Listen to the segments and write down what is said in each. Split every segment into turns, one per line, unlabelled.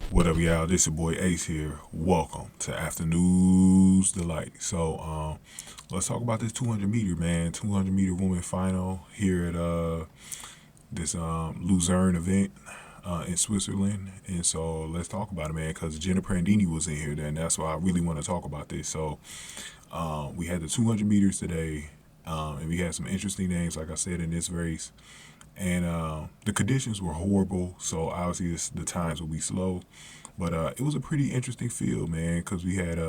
What up, y'all? This your boy Ace here. Welcome to Afternoons Delight. So, let's talk about this 200 meter, man. 200 meter women final here at this Luzern event in Switzerland. And so, let's talk about it, man, because Jenna Prandini was in here, and that's why I really want to talk about this. So, we had the 200 meters today, and we had some interesting names, like I said, in this race. And the conditions were horrible, so obviously the times will be slow. But it was a pretty interesting field, man, because we had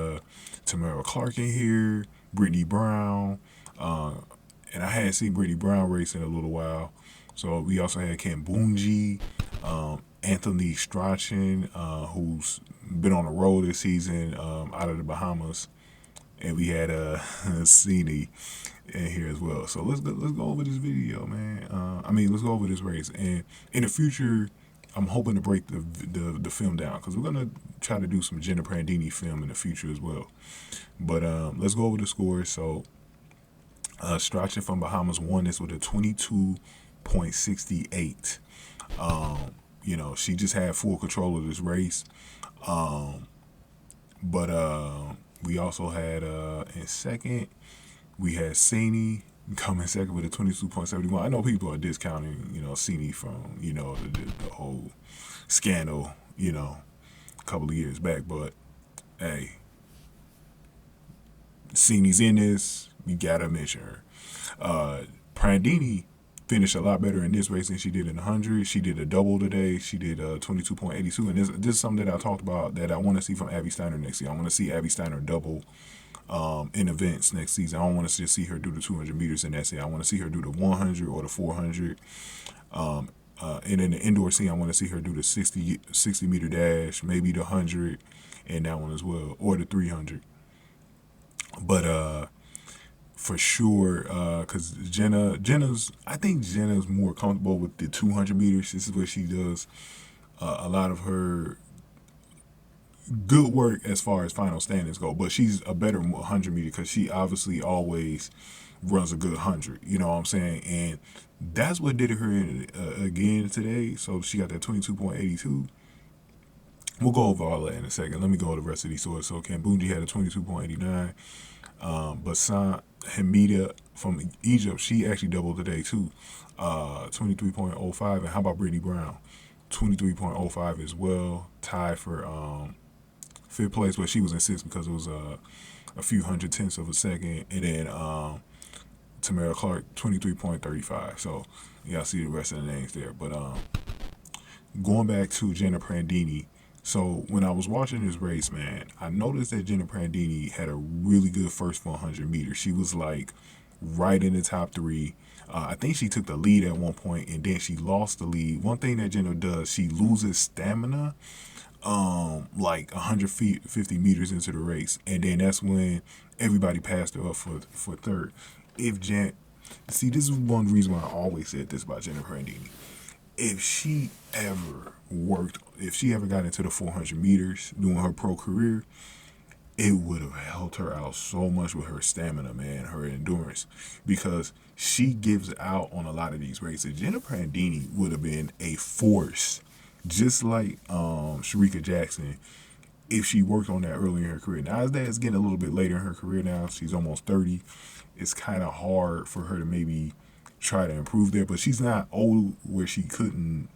Tamara in here, Brittany Brown, uh, and I hadn't seen Brittany Brown race in a little while. So we also had Kambundji, Anthonique Strachan, who's been on the road this season out of the Bahamas, and we had Seyni in here as well. So let's go over this video, man. Let's go over this race, and in the future, I'm hoping to break the film down because we're gonna try to do some Jenna Prandini film in the future as well. But let's go over the scores. So Strachan from Bahamas won this with a 22.68. She just had full control of this race. But we also had in second, we had Seyni coming second with a 22.71. I know people are discounting, Seyni from, the whole scandal, a couple of years back. But, hey, Seyni's in this. You got to mention her. Prandini finished a lot better in this race than she did in the 100. She did a double today. She did 22.82. And this is something that I talked about that I want to see from Abby Steiner next year. I want to see Abby Steiner double in events next season. I don't want to just see her do the 200 meters and that's it. I want to see her do the 100 or the 400. And in the indoor scene, I want to see her do the 60 meter dash, maybe the 100 and that one as well, or the 300. But for sure, because I think Jenna's more comfortable with the 200 meters. This is where she does a lot of her good work as far as final standings go, but she's a better 100 meter because she obviously always runs a good 100. You know what I'm saying? And that's what did her in again today. So she got that 22.82. We'll go over all that in a second. Let me go over the rest of these scores. So Kambundji had a 22.89. Basan Hamida from Egypt, she actually doubled today too. 23.05. And how about Brittany Brown? 23.05 as well. Tied for fifth place, but she was in sixth because it was a few hundred tenths of a second. And then Tamara Clark, 23.35. So y'all see the rest of the names there. But going back to Jenna Prandini, so when I was watching this race, man, I noticed that Jenna Prandini had a really good first 100 meters. She was like right in the top three. I think she took the lead at one point and then she lost the lead. One thing that Jenna does, she loses stamina like 150 meters into the race, and then that's when everybody passed her up for third. This is one reason why I always said this about Jenna Prandini. If she ever got into the 400 meters during her pro career, it would have helped her out so much with her stamina, man, her endurance, because she gives out on a lot of these races. Jenna Prandini would have been a force, just like Sharika Jackson, if she worked on that early in her career. Now, as that's getting a little bit later in her career now, she's almost 30, it's kind of hard for her to maybe try to improve there, but she's not old where she couldn't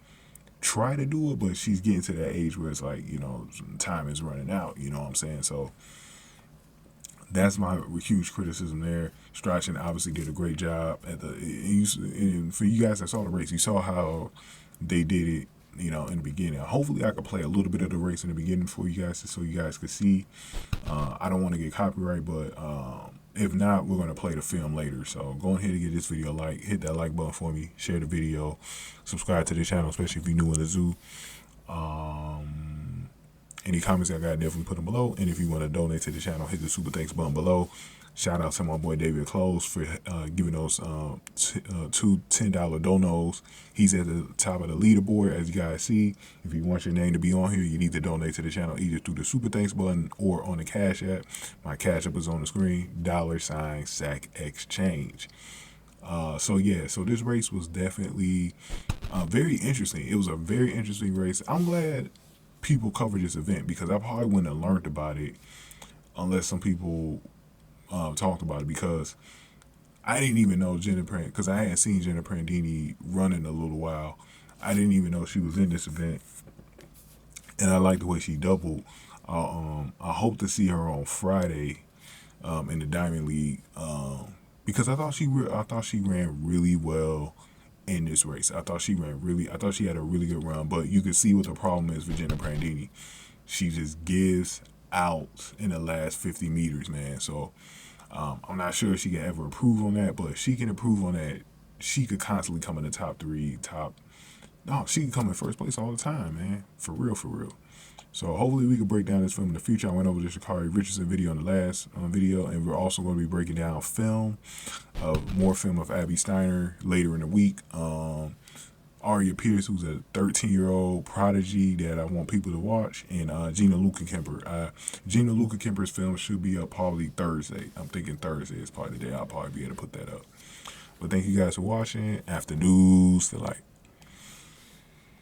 try to do it, but she's getting to that age where it's like, time is running out, you know what I'm saying? So that's my huge criticism there. Strachan obviously did a great job and for you guys that saw the race, you saw how they did it, in the beginning. Hopefully I could play a little bit of the race in the beginning for you guys so you guys could see. I don't want to get copyright, but if not, we're going to play the film later. So go ahead and give this video a like. Hit that like button for me. Share the video. Subscribe to the channel, especially if you're new in the zoo. Any comments I got, definitely put them below. And if you want to donate to the channel, hit the super thanks button below. Shout out to my boy David Close for giving those two $10 donos. He's at the top of the leaderboard, as you guys see. If you want your name to be on here, you need to donate to the channel either through the super thanks button or on the Cash App. My Cash App is on the screen, $SAC Exchange. So this race was definitely very interesting. It was a very interesting race. I'm glad people cover this event, because I probably wouldn't have learned about it unless some people talked about it, because I didn't even know Jenna Prandini, because I hadn't seen Jenna Prandini run in a little while. I didn't even know she was in this event, and I like the way she doubled. I hope to see her on Friday in the Diamond League, because I thought she ran really well in this race. I thought she had a really good run, but you can see what the problem is for Jenna Prandini. She just gives out in the last 50 meters, man. So I'm not sure if she can ever improve on that, but if she can improve on that, she could constantly come in the top three, she can come in first place all the time, man. For real, for real. So hopefully we can break down this film in the future. I went over the Sha'Carri Richardson video in the last video, and we're also going to be breaking down more film of Abby Steiner later in the week. Aria Pierce, who's a 13-year-old prodigy that I want people to watch, and Gina Luca-Kemper. Gina Luca-Kemper's film should be up probably Thursday. I'm thinking Thursday is probably the day I'll probably be able to put that up. But thank you guys for watching. After News to Light.